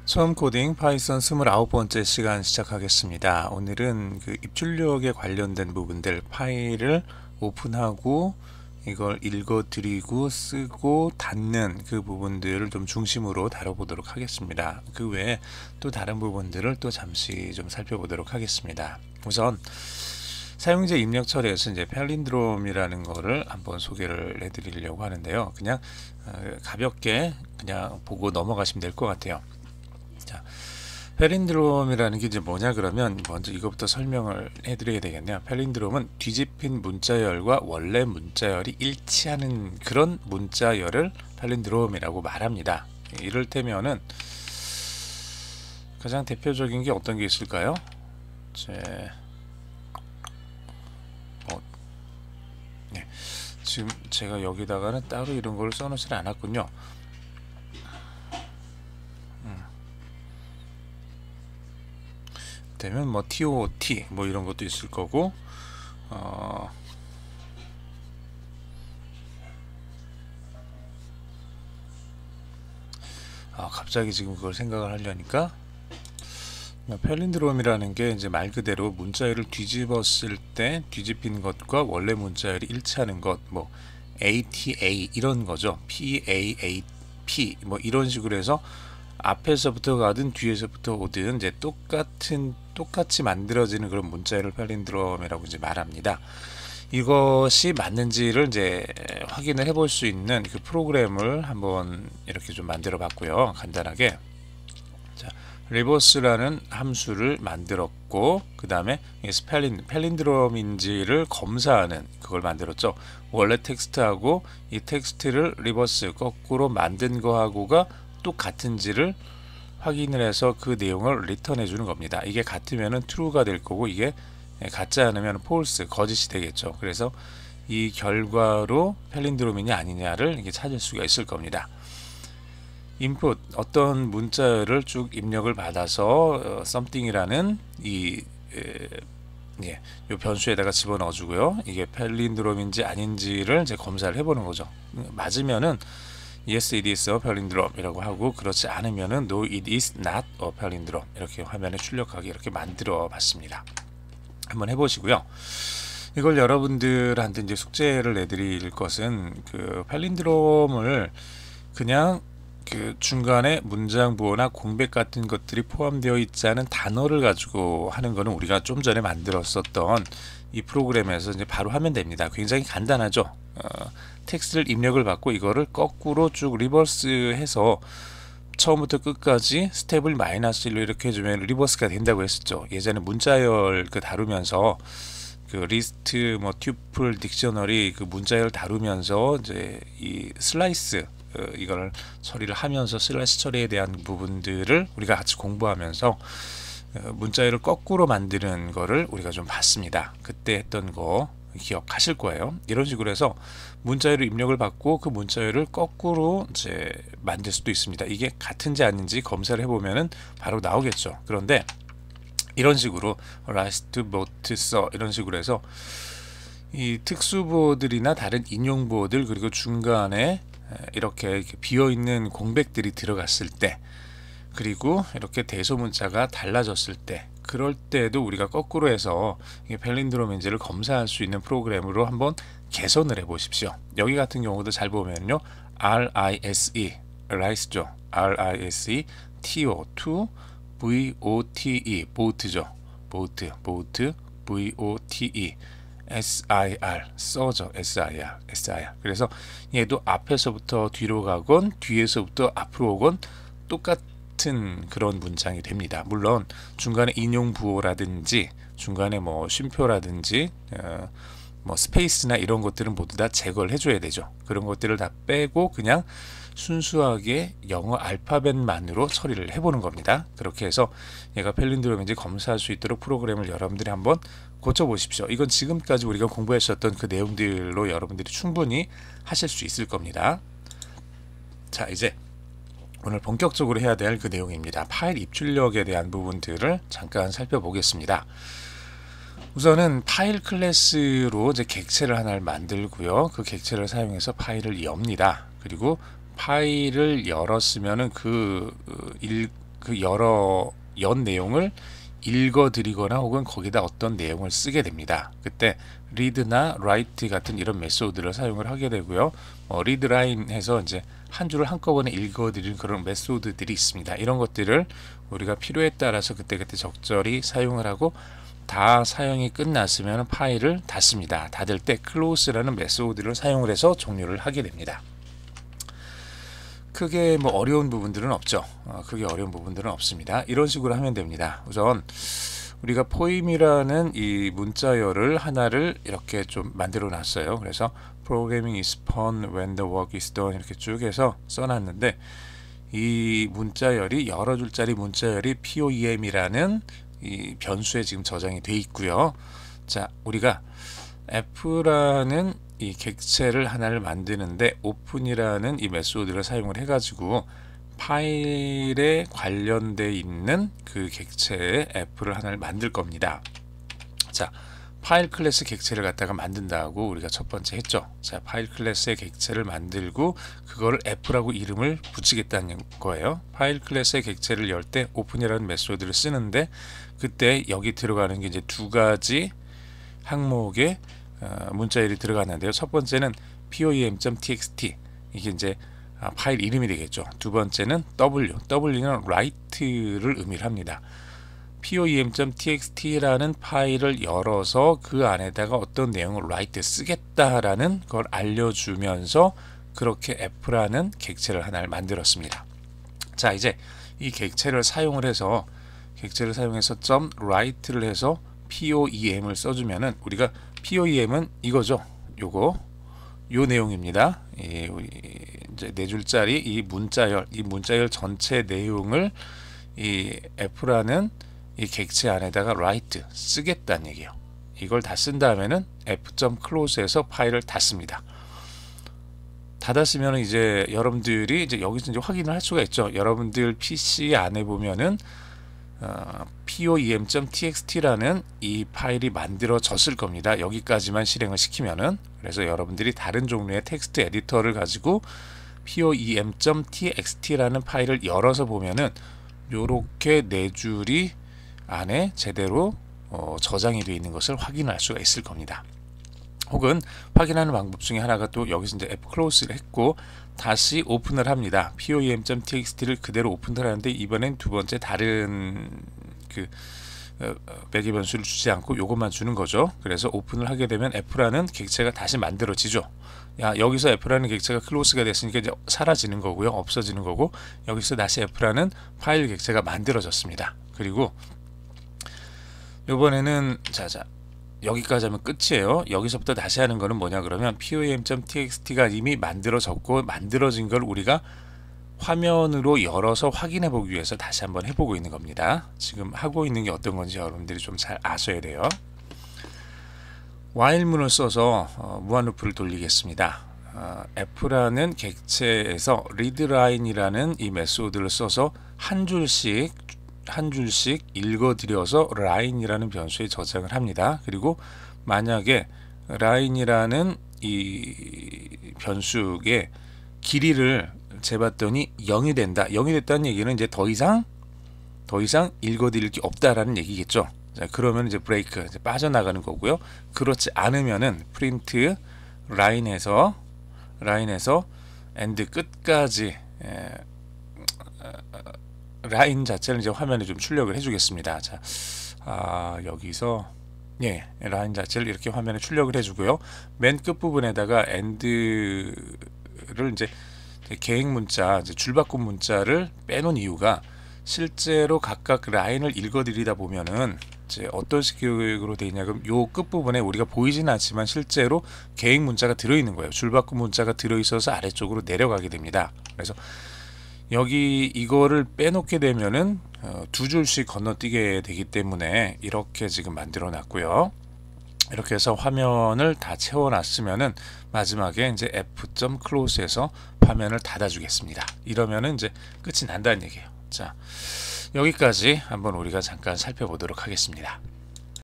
처음 코딩 파이썬 29번째 시간 시작하겠습니다. 오늘은 그 입출력에 관련된 부분들 파일을 오픈하고 이걸 읽어드리고 쓰고 닫는 그 부분들을 좀 중심으로 다뤄보도록 하겠습니다. 그 외에 또 다른 부분들을 또 잠시 좀 살펴보도록 하겠습니다. 우선 사용자 입력 처리에서 이제 팔린드롬이라는 거를 한번 소개를 해드리려고 하는데요. 그냥 가볍게 그냥 보고 넘어가시면 될 것 같아요. 자, 팔린드롬이라는 게 이제 뭐냐 그러면 먼저 이것부터 설명을 해드려야 되겠네요. 팔린드롬은 뒤집힌 문자열과 원래 문자열이 일치하는 그런 문자열을 팔린드롬이라고 말합니다. 이를테면은 가장 대표적인 게 어떤 게 있을까요? 네, 지금 제가 여기다가는 따로 이런 걸 써놓지 않았군요. 되면 뭐 TOT 뭐 이런 것도 있을 거고 갑자기 지금 그걸 생각을 하려니까 팔린드롬이라는 게 이제 말 그대로 문자열을 뒤집었을 때 뒤집힌 것과 원래 문자열이 일치하는 것, 뭐 ATA 이런 거죠. PAAP 뭐 이런 식으로 해서 앞에서부터 가든 뒤에서부터 오든 이제 똑같이 만들어지는 그런 문자열을 팔린드롬이라고 이제 말합니다. 이것이 맞는지를 이제 확인을 해볼 수 있는 그 프로그램을 한번 이렇게 좀 만들어 봤고요. 간단하게. 자, 리버스라는 함수를 만들었고, 그 다음에 팔린드롬인지를 검사하는 그걸 만들었죠. 원래 텍스트하고 이 텍스트를 리버스 거꾸로 만든 거하고가 똑같은지를 확인을 해서 그 내용을 리턴해 주는 겁니다. 이게 같으면은 true가 될 거고, 이게 같지 않으면 false, 거짓이 되겠죠. 그래서 이 결과로 팔린드롬이냐 아니냐를 이게 찾을 수가 있을 겁니다. input, 어떤 문자를 쭉 입력을 받아서 something이라는 이 변수에다가 집어넣어 주고요. 이게 팔린드롬인지 아닌지를 이제 검사를 해보는 거죠. 맞으면은 yes it is a palindrome 이라고 하고, 그렇지 않으면은 no it is not a palindrome 이렇게 화면에 출력하게 이렇게 만들어 봤습니다. 한번 해보시고요. 이걸 여러분들한테 이제 숙제를 내드릴 것은 그 팔린드롬을 그냥 그 중간에 문장 부호나 공백 같은 것들이 포함되어 있지 않은 단어를 가지고 하는 거는 우리가 좀 전에 만들었었던 이 프로그램에서 이제 바로 하면 됩니다. 굉장히 간단하죠. 텍스트를 입력을 받고 이거를 거꾸로 쭉 리버스해서 처음부터 끝까지 스텝을 -1로 이렇게 해주면 리버스가 된다고 했었죠. 예전에 문자열 그 다루면서 그 리스트, 뭐 튜플, 딕셔너리 그 문자열 다루면서 이제 이 슬라이스 이걸 처리를 하면서 슬라이스 처리에 대한 부분들을 우리가 같이 공부하면서 문자열을 거꾸로 만드는 거를 우리가 좀 봤습니다. 그때 했던 거 기억하실 거예요. 이런 식으로 해서 문자열을 입력을 받고 그 문자열을 거꾸로 이제 만들 수도 있습니다. 이게 같은지 아닌지 검사를 해보면은 바로 나오겠죠. 그런데 이런 식으로 라스트 보트 써 이런 식으로 해서 이 특수보호들이나 다른 인용보호들, 그리고 중간에 이렇게 비어있는 공백들이 들어갔을 때, 그리고 이렇게 대소문자가 달라졌을 때, 그럴 때도 우리가 거꾸로 해서 팔린드롬인지를 검사할 수 있는 프로그램으로 한번 개선을 해 보십시오. 여기 같은 경우도 잘 보면요, RISE, RISE죠. RISE, TO, to, VOTE, 보트죠. 보트, VOTE, SIR, 써죠. SIR. 그래서 얘도 앞에서부터 뒤로 가건 뒤에서부터 앞으로 오건 똑같은 그런 문장이 됩니다. 물론 중간에 인용 부호라든지 중간에 뭐 쉼표라든지 뭐 스페이스나 이런 것들은 모두 다 제거를 해줘야 되죠. 그런 것들을 다 빼고 그냥 순수하게 영어 알파벳만으로 처리를 해보는 겁니다. 그렇게 해서 얘가 팔린드롬인지 검사할 수 있도록 프로그램을 여러분들이 한번 고쳐보십시오. 이건 지금까지 우리가 공부하셨던 그 내용들로 여러분들이 충분히 하실 수 있을 겁니다. 자, 이제 오늘 본격적으로 해야 될 그 내용입니다. 파일 입출력에 대한 부분들을 잠깐 살펴보겠습니다. 우선은 파일 클래스로 이제 객체를 하나를 만들고요. 그 객체를 사용해서 파일을 엽니다. 그리고 파일을 열었으면은 그 그 여러 연 내용을 읽어드리거나 혹은 거기다 어떤 내용을 쓰게 됩니다. 그때 read나 write 같은 이런 메소드를 사용을 하게 되고요. read line 해서 이제 한 줄을 한꺼번에 읽어드리는 그런 메소드들이 있습니다. 이런 것들을 우리가 필요에 따라서 그때그때 적절히 사용을 하고 다 사용이 끝났으면 파일을 닫습니다. 닫을 때 close라는 메소드를 사용을 해서 종료를 하게 됩니다. 크게 뭐 어려운 부분들은 없죠. 크게 어려운 부분들은 없습니다. 이런 식으로 하면 됩니다. 우선 우리가 포임이라는 이 문자열을 하나를 이렇게 좀 만들어 놨어요. 그래서 Programming is fun when the work is done 이렇게 쭉 해서 써놨는데, 이 문자열이 여러 줄짜리 문자열이 poem이라는 이 변수에 지금 저장이 돼 있고요. 자, 우리가 f라는 이 객체를 하나를 만드는데 open이라는 이 메소드를 사용을 해가지고 파일에 관련돼 있는 그 객체의 f를 하나를 만들 겁니다. 자, 파일 클래스 객체를 갖다가 만든다고 우리가 첫 번째 했죠. 자, 파일 클래스의 객체를 만들고 그거를 f라고 이름을 붙이겠다는 거예요. 파일 클래스의 객체를 열 때 open이라는 메소드를 쓰는데, 그때 여기 들어가는 게 이제 두 가지 항목의 문자열이 들어갔는데요. 첫 번째는 poem.txt, 이게 이제 파일 이름이 되겠죠. 두 번째는 w는 write를 의미를 합니다. poem.txt라는 파일을 열어서 그 안에다가 어떤 내용을 write 쓰겠다라는 걸 알려주면서 그렇게 f라는 객체를 하나를 만들었습니다. 자, 이제 이 객체를 사용을 해서 .write를 해서 poem을 써주면은, 우리가 poem은 이거죠. 요 내용입니다. 이제 네 줄짜리 이 문자열 전체 내용을 이 f라는 이 객체 안에다가 write 쓰겠다는 얘기예요. 이걸 다 쓴 다음에는 f.close에서 파일을 닫습니다. 닫았으면 이제 여러분들이 이제 여기서 이제 확인을 할 수가 있죠. 여러분들 PC 안에 보면은 poem.txt라는 이 파일이 만들어졌을 겁니다. 여기까지만 실행을 시키면은. 그래서 여러분들이 다른 종류의 텍스트 에디터를 가지고 poem.txt라는 파일을 열어서 보면은 요렇게 네 줄이 안에 제대로 저장이 되어 있는 것을 확인할 수가 있을 겁니다. 혹은 확인하는 방법 중에 하나가 또 여기서 이제 fclose를 했고 다시 오픈을 합니다. poem.txt를 그대로 오픈을 하는데, 이번엔 두 번째 다른 그 매개 변수를 주지 않고 요것만 주는 거죠. 그래서 오픈을 하게 되면 f라는 객체가 다시 만들어지죠. 여기서 f라는 객체가 close가 됐으니까 이제 사라지는 거고요. 없어지는 거고, 여기서 다시 f라는 파일 객체가 만들어졌습니다. 그리고 이번에는 여기까지 하면 끝이에요. 여기서부터 다시 하는 거는 뭐냐 그러면 poem.txt가 이미 만들어졌고, 만들어진 걸 우리가 화면으로 열어서 확인해 보기 위해서 다시 한번 해보고 있는 겁니다. 지금 하고 있는 게 어떤 건지 여러분들이 좀 잘 아셔야 돼요. while문을 써서 무한루프를 돌리겠습니다. f라는 객체에서 readline이라는 이 메소드를 써서 한 줄씩 읽어드려서 line이라는 변수에 저장을 합니다. 그리고 만약에 line이라는 이 변수의 길이를 재봤더니 0이 된다. 0이 됐다는 얘기는 이제 더 이상 읽어드릴 게 없다라는 얘기겠죠. 자, 그러면 이제 브레이크, 이제 빠져나가는 거고요. 그렇지 않으면은 프린트 라인에서 엔드 끝까지 라인 자체를 이제 화면에 좀 출력을 해주겠습니다. 자, 여기서 라인 자체를 이렇게 화면에 출력을 해주고요. 맨 끝 부분에다가 엔드를 이제 계획 문자, 줄바꿈 문자를 빼놓은 이유가, 실제로 각각 라인을 읽어드리다 보면은 이제 어떤 식으로 되어 있냐 그럼 요 끝부분에 우리가 보이지는 않지만 실제로 계획 문자가 들어있는 거예요. 줄바꿈 문자가 들어있어서 아래쪽으로 내려가게 됩니다. 그래서 여기 이거를 빼놓게 되면은 두 줄씩 건너뛰게 되기 때문에 이렇게 지금 만들어 놨고요. 이렇게 해서 화면을 다 채워놨으면은 마지막에 이제 f.close에서 화면을 닫아주겠습니다. 이러면은 이제 끝이 난다는 얘기예요. 자, 여기까지 한번 우리가 잠깐 살펴보도록 하겠습니다.